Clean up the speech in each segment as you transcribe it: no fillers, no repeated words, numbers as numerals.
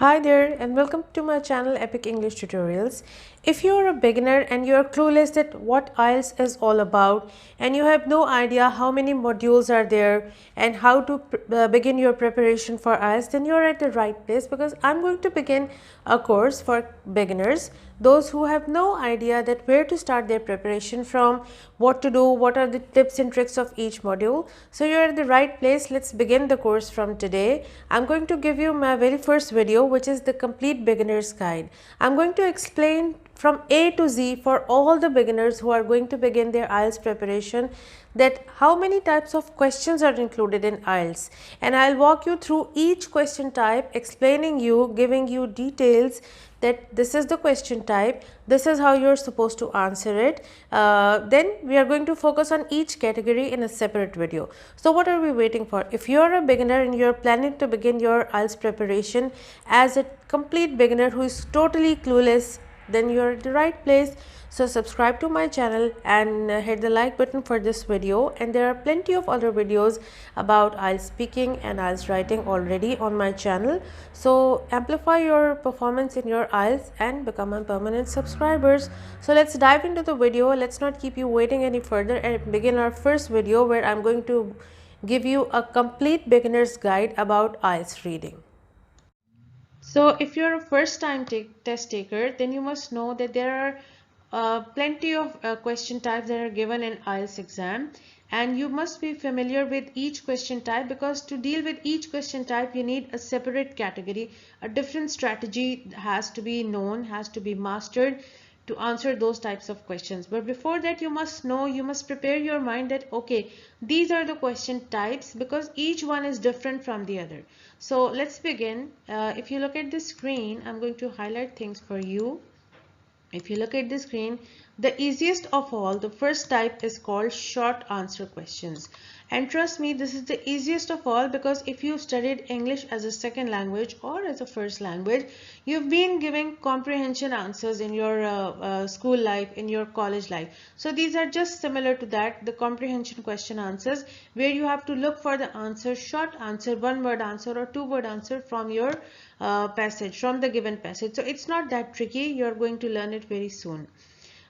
Hi there and welcome to my channel Epic English Tutorials. If you are a beginner and you are clueless at what IELTS is all about and you have no idea how many modules are there and how to begin your preparation for IELTS, then you are at the right place because I'm going to begin a course for beginners, those who have no idea that where to start their preparation from, what to do, what are the tips and tricks of each module. So you're at the right place. Let's begin the course from today. I'm going to give you my very first video, which is the complete beginner's guide. I'm going to explain from A to Z for all the beginners who are going to begin their IELTS preparation that how many types of questions are included in IELTS, and I'll walk you through each question type, explaining you, giving you details that this is the question type, this is how you're supposed to answer it. Then we are going to focus on each category in a separate video. So what are we waiting for? If you're a beginner and you're planning to begin your IELTS preparation as a complete beginner who is totally clueless, then you're at the right place. So subscribe to my channel and hit the like button for this video, and there are plenty of other videos about IELTS speaking and IELTS writing already on my channel. So amplify your performance in your IELTS and become a permanent subscribers. So let's dive into the video. Let's not keep you waiting any further and begin our first video, where I'm going to give you a complete beginner's guide about IELTS reading. So if you're a first time test taker, then you must know that there are plenty of question types that are given in IELTS exam, and you must be familiar with each question type, because to deal with each question type you need a separate category. A different strategy has to be known, has to be mastered to answer those types of questions. But before that, you must know, you must prepare your mind that okay, these are the question types, because each one is different from the other. So let's begin. If you look at the screen, I'm going to highlight things for you. If you look at the screen, the easiest of all, the first type is called short answer questions. And trust me, this is the easiest of all, because if you studied English as a second language or as a first language, you've been giving comprehension answers in your school life, in your college life. So these are just similar to that, the comprehension question answers, where you have to look for the answer, short answer, one word answer or two word answer from your passage, from the given passage. So it's not that tricky. You're going to learn it very soon.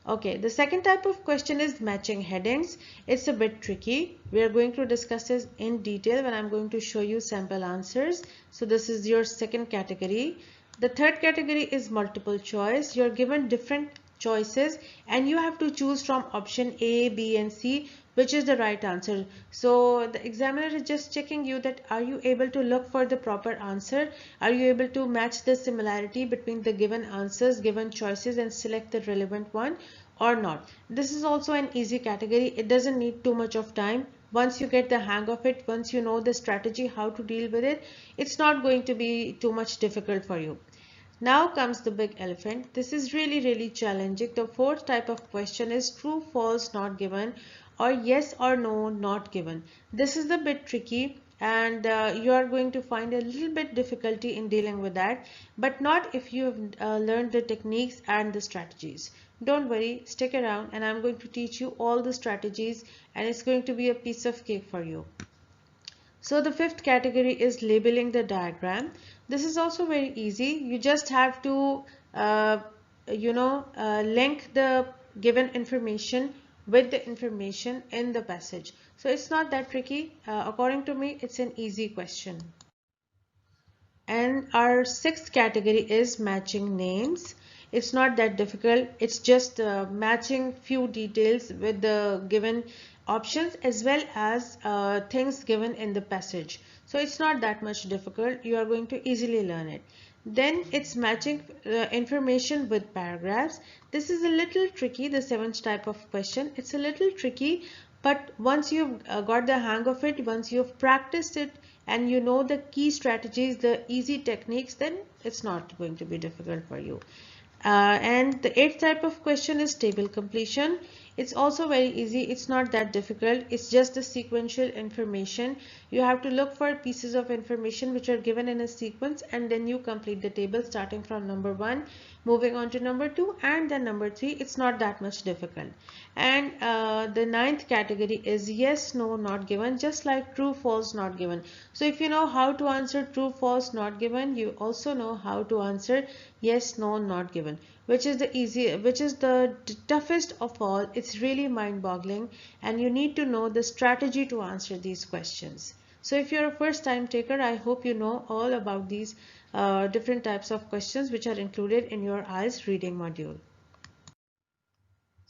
Okay, the second type of question is matching headings. It's a bit tricky. We are going to discuss this in detail when I'm going to show you sample answers. So this is your second category. The third category is multiple choice. You're given different choices and you have to choose from option A, B and C which is the right answer. So the examiner is just checking you that are you able to look for the proper answer? Are you able to match the similarity between the given answers, given choices and select the relevant one or not? This is also an easy category. It doesn't need too much of time. Once you get the hang of it, once you know the strategy, how to deal with it, it's not going to be too much difficult for you. Now comes the big elephant. This is really challenging. The fourth type of question is true, false, not given, or yes or no, not given. This is a bit tricky, and you are going to find a little bit difficulty in dealing with that, but not if you have learned the techniques and the strategies. Don't worry, stick around and I'm going to teach you all the strategies, and it's going to be a piece of cake for you. So the fifth category is labeling the diagram. This is also very easy. You just have to link the given information with the information in the passage. So it's not that tricky. According to me, it's an easy question. And our sixth category is matching names. It's not that difficult. It's just matching few details with the given options as well as things given in the passage. So it's not that much difficult. You are going to easily learn it. Then it's matching information with paragraphs. This is a little tricky, the seventh type of question. It's a little tricky, but once you've got the hang of it, once you've practiced it and you know the key strategies, the easy techniques, then it's not going to be difficult for you. And the eighth type of question is table completion. It's also very easy. It's not that difficult. It's just the sequential information. You have to look for pieces of information which are given in a sequence, and then you complete the table starting from number 1, moving on to number 2, and then number 3. It's not that much difficult. And the ninth category is yes, no, not given, just like true, false, not given. So if you know how to answer true, false, not given, you also know how to answer yes, no, not given, which is the toughest of all. It's really mind-boggling, and you need to know the strategy to answer these questions. So if you're a first time taker, I hope you know all about these different types of questions which are included in your IELTS reading module.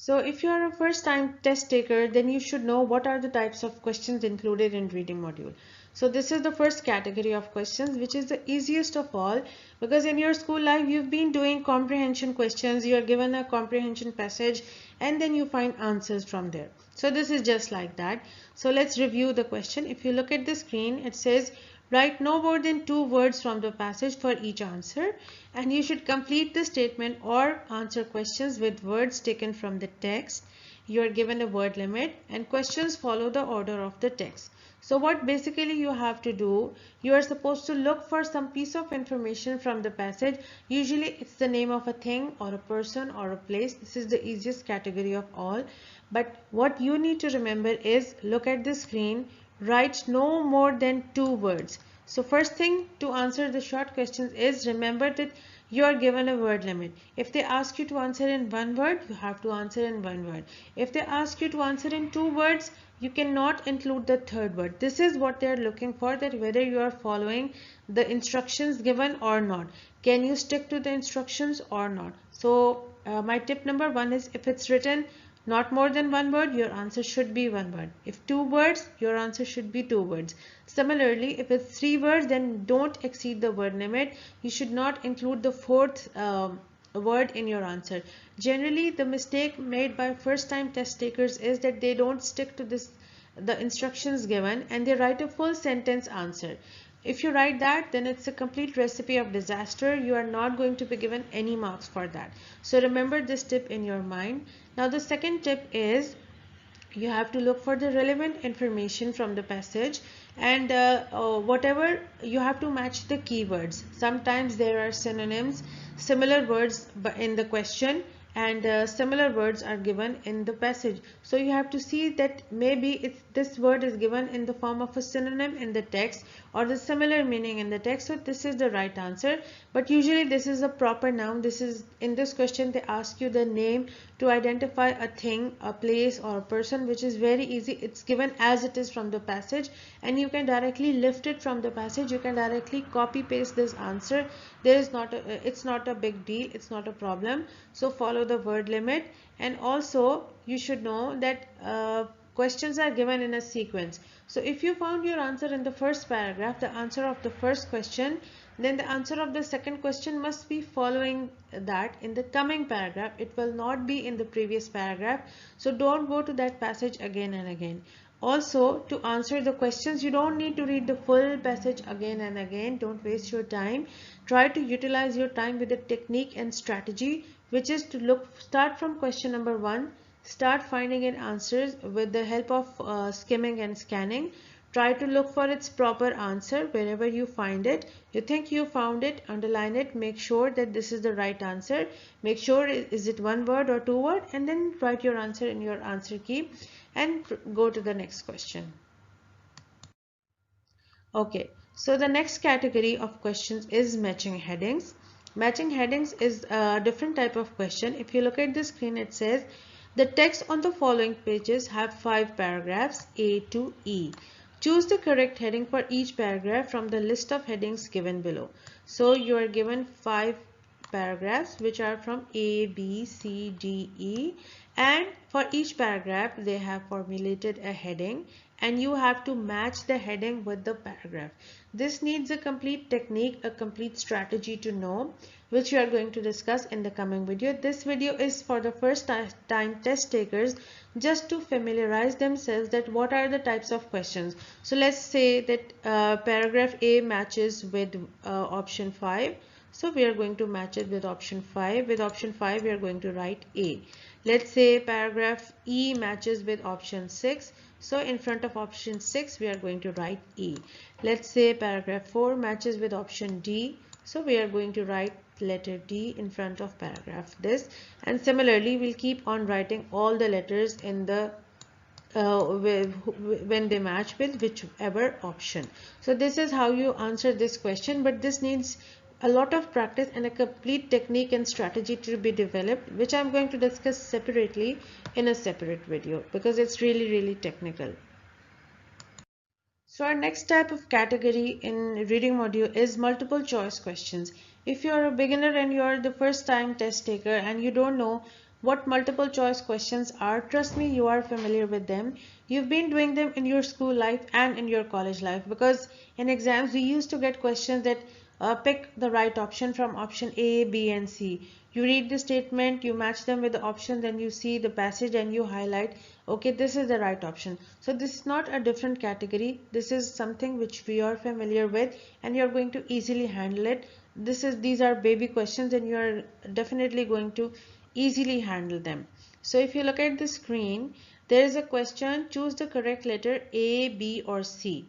So if you are a first time test taker, then you should know what are the types of questions included in reading module. So this is the first category of questions, which is the easiest of all, because in your school life you've been doing comprehension questions. You are given a comprehension passage and then you find answers from there. So this is just like that. So let's review the question. If you look at the screen, it says write no more than 2 words from the passage for each answer, and you should complete the statement or answer questions with words taken from the text. You are given a word limit, and questions follow the order of the text. So what basically you have to do, you are supposed to look for some piece of information from the passage. Usually it's the name of a thing or a person or a place. This is the easiest category of all. But what you need to remember is, look at the screen, write no more than 2 words. So first thing to answer the short questions is, remember that you are given a word limit. If they ask you to answer in 1 word, you have to answer in 1 word. If they ask you to answer in 2 words, you cannot include the third word. This is what they are looking for, that whether you are following the instructions given or not. Can you stick to the instructions or not? So my tip number 1 is, if it's written not more than 1 word, your answer should be 1 word. If 2 words, your answer should be 2 words. Similarly, if it's 3 words, then don't exceed the word limit. You should not include the fourth word in your answer. Generally, the mistake made by first time test takers is that they don't stick to the instructions given, and they write a full sentence answer. If you write that, then it's a complete recipe of disaster. You are not going to be given any marks for that. So remember this tip in your mind. Now the second tip is, you have to look for the relevant information from the passage, and whatever, you have to match the keywords. Sometimes there are synonyms, similar words in the question, and similar words are given in the passage. So you have to see that maybe this word is given in the form of a synonym in the text, or the similar meaning in the text. So this is the right answer. But usually this is a proper noun. This is, in this question they ask you the name to identify a thing, a place, or a person, which is very easy. It's given as it is from the passage, and you can directly lift it from the passage. You can directly copy paste this answer. It's not a big deal. It's not a problem. So follow the word limit. And also you should know that questions are given in a sequence. So if you found your answer in the first paragraph, the answer of the first question, then the answer of the second question must be following that in the coming paragraph. It will not be in the previous paragraph. So don't go to that passage again and again. Also, to answer the questions, you don't need to read the full passage again and again. Don't waste your time. Try to utilize your time with a technique and strategy, which is to start from question number 1, start finding in answers with the help of skimming and scanning. Try to look for its proper answer wherever you find it. You think you found it, underline it, make sure that this is the right answer. Make sure, is it 1 word or 2 word, and then write your answer in your answer key and go to the next question. Okay, so the next category of questions is matching headings. Matching headings is a different type of question. If you look at the screen, it says the text on the following pages have 5 paragraphs A to E. Choose the correct heading for each paragraph from the list of headings given below. So you are given 5 paragraphs which are from A, B, C, D, E, and for each paragraph they have formulated a heading, and you have to match the heading with the paragraph. This needs a complete technique, a complete strategy to know, which we are going to discuss in the coming video. This video is for the first time test takers, just to familiarize themselves that what are the types of questions. So let's say that paragraph A matches with option 5. So we are going to match it with option 5. With option 5, we are going to write A. Let's say paragraph E matches with option 6. So in front of option 6, we are going to write E. Let's say paragraph 4 matches with option D. So we are going to write letter D in front of paragraph this. And similarly, we'll keep on writing all the letters in the when they match with whichever option. So this is how you answer this question, but this needs a lot of practice and a complete technique and strategy to be developed, which I'm going to discuss separately in a separate video because it's really technical. So our next type of category in reading module is multiple choice questions. If you are a beginner and you are the first time test taker and you don't know what multiple choice questions are, trust me, you are familiar with them. You've been doing them in your school life and in your college life, because in exams we used to get questions that pick the right option from option A, B and C. You read the statement, you match them with the option, then you see the passage and you highlight, okay, this is the right option. So this is not a different category. This is something which we are familiar with and you're going to easily handle it. These are baby questions and you are definitely going to easily handle them. So if you look at the screen, there is a question, choose the correct letter A, B or C.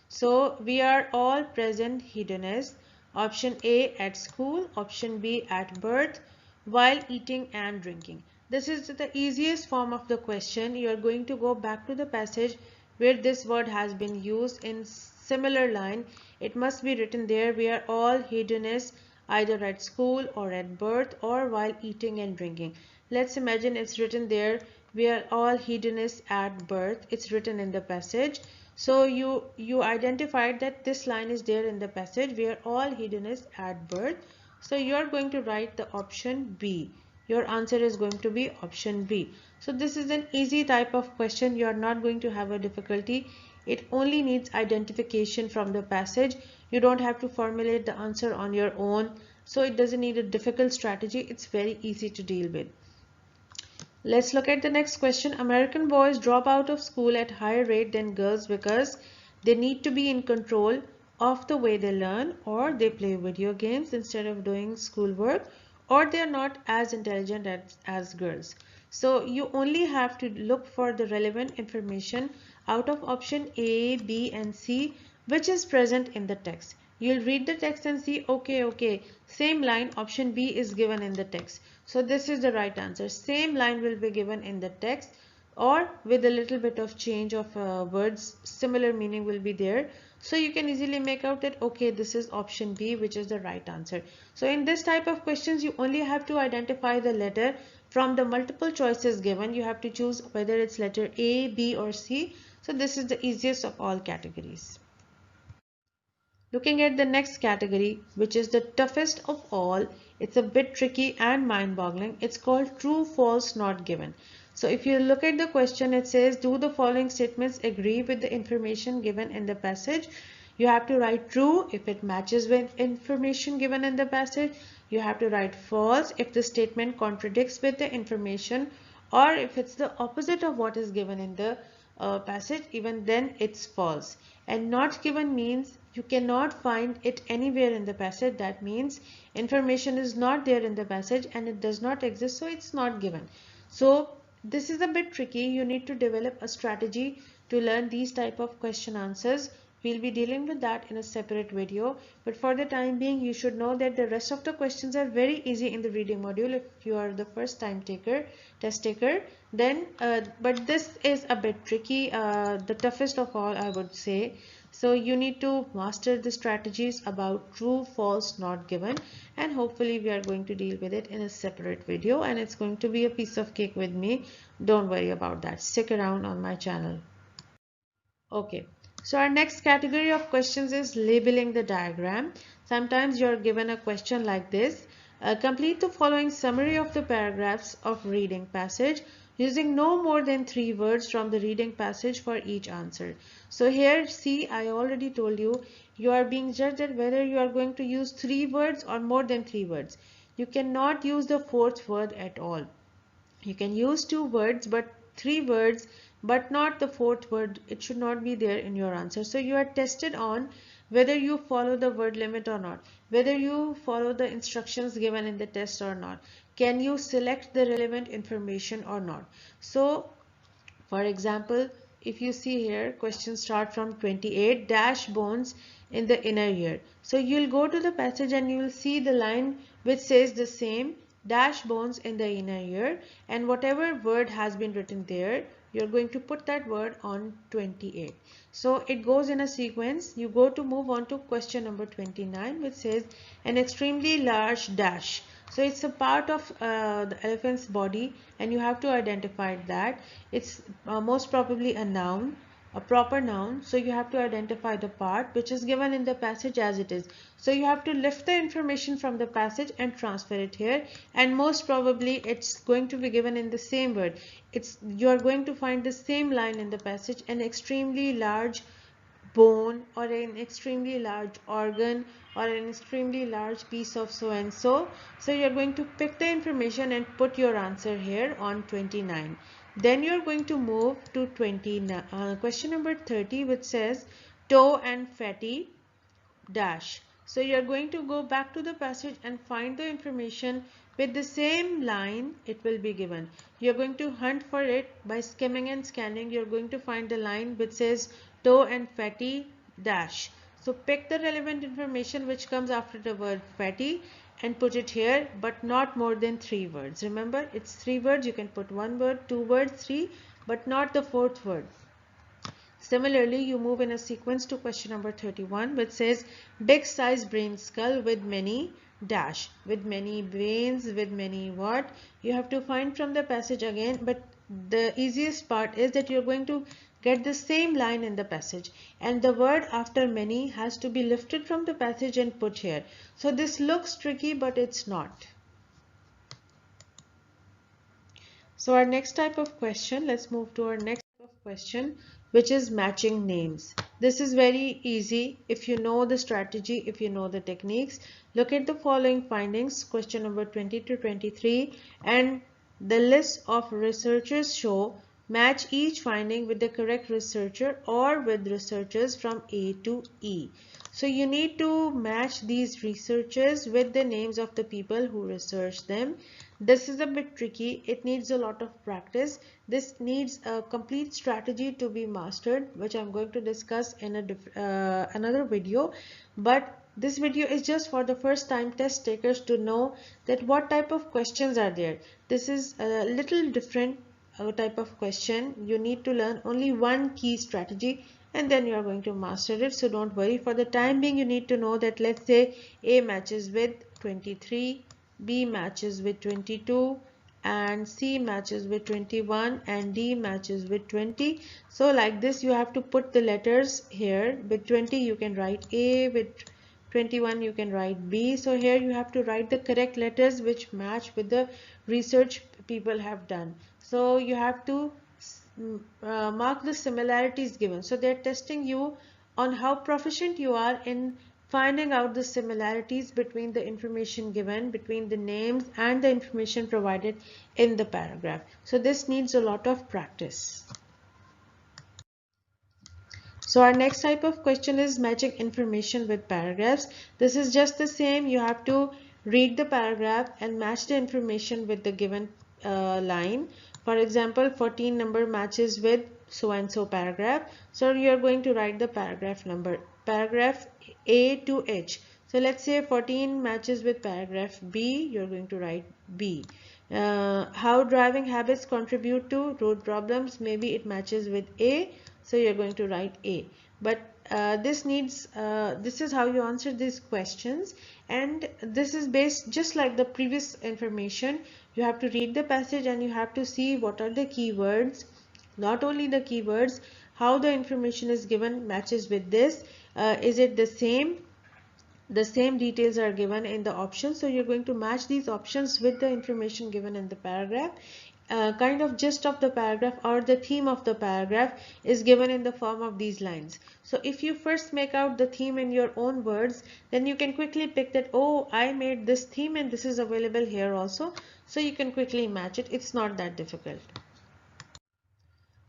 So we are all present hedonists. Option A, at school. Option B, at birth, while eating and drinking. This is the easiest form of the question. You are going to go back to the passage where this word has been used in similar line. It must be written there. We are all hedonists, either at school or at birth or while eating and drinking. Let's imagine it's written there. We are all hedonists at birth. It's written in the passage. So you identified that this line is there in the passage. We are all hedonists at birth. So you are going to write the option B. Your answer is going to be option B. So this is an easy type of question. You are not going to have a difficulty. It only needs identification from the passage. You don't have to formulate the answer on your own. So it doesn't need a difficult strategy. It's very easy to deal with. Let's look at the next question. American boys drop out of school at higher rate than girls because they need to be in control of the way they learn, or they play video games instead of doing schoolwork, or they are not as intelligent as girls. So you only have to look for the relevant information out of option A, B and C, which is present in the text. You'll read the text and see, okay, same line, option B is given in the text. So this is the right answer. Same line will be given in the text, or with a little bit of change of words, similar meaning will be there. So you can easily make out that, okay, this is option B, which is the right answer. So in this type of questions, you only have to identify the letter from the multiple choices given. You have to choose whether it's letter A, B or C. So this is the easiest of all categories. Looking at the next category, which is the toughest of all, it's a bit tricky and mind-boggling. It's called true, false, not given. So if you look at the question, it says, do the following statements agree with the information given in the passage? You have to write true if it matches with information given in the passage. You have to write false if the statement contradicts with the information, or if it's the opposite of what is given in the passage, even then it's false. And not given means you cannot find it anywhere in the passage. That means information is not there in the passage and it does not exist, so it's not given. So this is a bit tricky. You need to develop a strategy to learn these type of question answers. We'll be dealing with that in a separate video, but for the time being you should know that the rest of the questions are very easy in the reading module if you are the first time test taker. Then but this is a bit tricky, the toughest of all, I would say. So you need to master the strategies about true, false, not given, and hopefully we are going to deal with it in a separate video, and it's going to be a piece of cake with me. Don't worry about that. Stick around on my channel. Okay, so our next category of questions is labeling the diagram. Sometimes you're given a question like this. Complete the following summary of the paragraphs of reading passage using no more than 3 words from the reading passage for each answer. So here, see, I already told you, you are being judged at whether you are going to use 3 words or more than 3 words. You cannot use the 4th word at all. You can use 2 words, but 3 words, but not the 4th word. It should not be there in your answer. So you are tested on whether you follow the word limit or not, whether you follow the instructions given in the test or not, can you select the relevant information or not. So for example, if you see here, questions start from 28, dash bones in the inner ear. So you'll go to the passage and you will see the line which says the same, dash bones in the inner ear, and whatever word has been written there, you're going to put that word on 28. So it goes in a sequence. You go to move on to question number 29, which says an extremely large dash. So it's a part of the elephant's body, and you have to identify that. It's most probably a noun, a proper noun. So you have to identify the part which is given in the passage as it is. So you have to lift the information from the passage and transfer it here, and most probably it's going to be given in the same word. You are going to find the same line in the passage, an extremely large bone or an extremely large organ or an extremely large piece of so and so. So you're going to pick the information and put your answer here on 29. Then you're going to move to question number 30, which says toe and fatty dash. So you're going to go back to the passage and find the information with the same line it will be given. You're going to hunt for it by skimming and scanning. You're going to find the line which says toe and fatty dash. So pick the relevant information which comes after the word fatty and put it here, but not more than 3 words. Remember, it's 3 words. You can put 1 word, 2 words, 3, but not the 4th word. Similarly, you move in a sequence to question number 31, which says big size brain skull with many dash, with many brains, with many what. You have to find from the passage again, but the easiest part is that you're going to get the same line in the passage, and the word after many has to be lifted from the passage and put here. So this looks tricky, but it's not. So our next type of question, let's move to our next type of question, which is matching names. This is very easy if you know the strategy, if you know the techniques. Look at the following findings, question number 20 to 23, and the list of researchers show match each finding with the correct researcher or with researchers from A to E. So you need to match these researchers with the names of the people who researched them. This is a bit tricky. It needs a lot of practice. This needs a complete strategy to be mastered, which I'm going to discuss in another video. But this video is just for the first time test takers to know that what type of questions are there. This is a little different type of question. You need to learn only one key strategy and then you are going to master it. So don't worry. For the time being, you need to know that let's say A matches with 23, B matches with 22, and C matches with 21, and D matches with 20. So like this, you have to put the letters here. With 20, you can write A. With 21, you can write B. So here you have to write the correct letters which match with the research people have done. So you have to mark the similarities given. So they're testing you on how proficient you are in finding out the similarities between the information given, between the names and the information provided in the paragraph. So this needs a lot of practice. So our next type of question is matching information with paragraphs. This is just the same. You have to read the paragraph and match the information with the given line. For example, 14 number matches with so and so paragraph. So you are going to write the paragraph number, paragraph A to H. So let's say 14 matches with paragraph B. You're going to write B. How driving habits contribute to road problems. Maybe it matches with A. So you're going to write A. But this is how you answer these questions, and this is based just like the previous information. You have to read the passage and you have to see what are the keywords. Not only the keywords, how the information is given matches with this. Is it the same? The same details are given in the options, so you're going to match these options with the information given in the paragraph. Kind of gist of the paragraph or the theme of the paragraph is given in the form of these lines. So if you first make out the theme in your own words, then you can quickly pick that, oh, I made this theme and this is available here also. So you can quickly match it. It's not that difficult.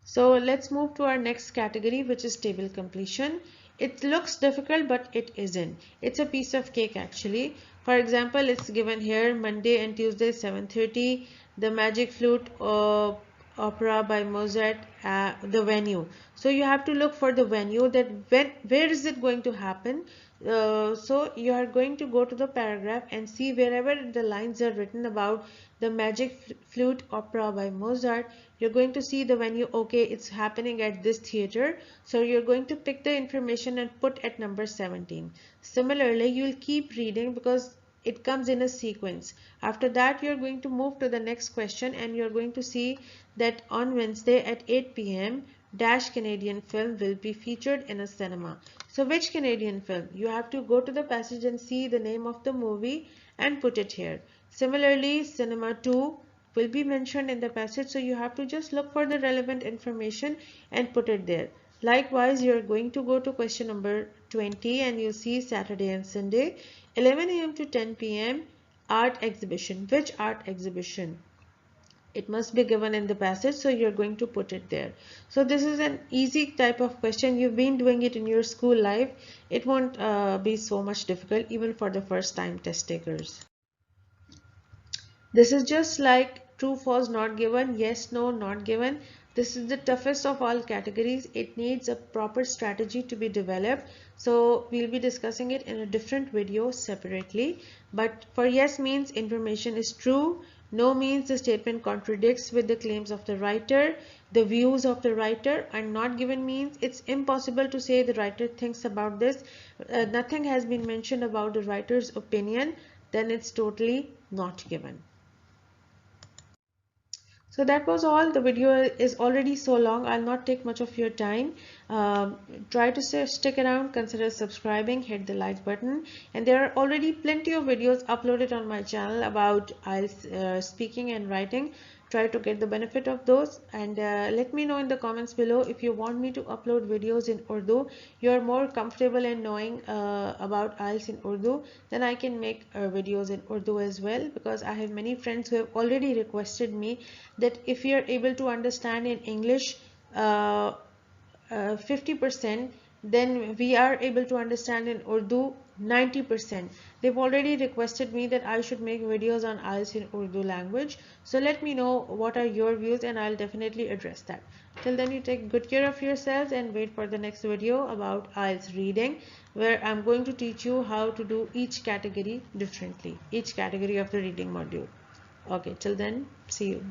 So let's move to our next category, which is table completion. It looks difficult, but it isn't. It's a piece of cake actually. For example, it's given here Monday and Tuesday 7:30, the Magic Flute opera by Mozart, the venue. So you have to look for the venue, that where is it going to happen. So you are going to go to the paragraph and see wherever the lines are written about the Magic Flute opera by Mozart, you're going to see the venue. Okay, it's happening at this theater, so you're going to pick the information and put at number 17. Similarly, you'll keep reading because it comes in a sequence. After that, you're going to move to the next question and you're going to see that on Wednesday at 8 p.m. dash Canadian film will be featured in a cinema. So which Canadian film? You have to go to the passage and see the name of the movie and put it here. Similarly, Cinema 2 will be mentioned in the passage, so you have to just look for the relevant information and put it there. Likewise, you're going to go to question number 20 and you see Saturday and Sunday 11 a.m. to 10 p.m. art exhibition. Which art exhibition? It must be given in the passage, so you're going to put it there. So this is an easy type of question. You've been doing it in your school life. It won't be so much difficult even for the first time test takers. This is just like true, false, not given, yes, no, not given. This is the toughest of all categories. It needs a proper strategy to be developed. So we'll be discussing it in a different video separately. But for yes means information is true. No means the statement contradicts with the claims of the writer, the views of the writer, and not given means it's impossible to say the writer thinks about this. Nothing has been mentioned about the writer's opinion, then it's totally not given. So that was all. The video is already so long. I'll not take much of your time. Try to stick around, consider subscribing, hit the like button. And there are already plenty of videos uploaded on my channel about IELTS speaking and writing. Try to get the benefit of those, and let me know in the comments below if you want me to upload videos in Urdu. You're more comfortable in knowing about IELTS in Urdu, then I can make videos in Urdu as well, because I have many friends who have already requested me that if you're able to understand in English 50%, then we are able to understand in Urdu 90%. They've already requested me that I should make videos on IELTS in Urdu language. So let me know what are your views and I'll definitely address that. Till then, you take good care of yourselves and wait for the next video about IELTS reading, where I'm going to teach you how to do each category differently, each category of the reading module. Okay, till then, see you.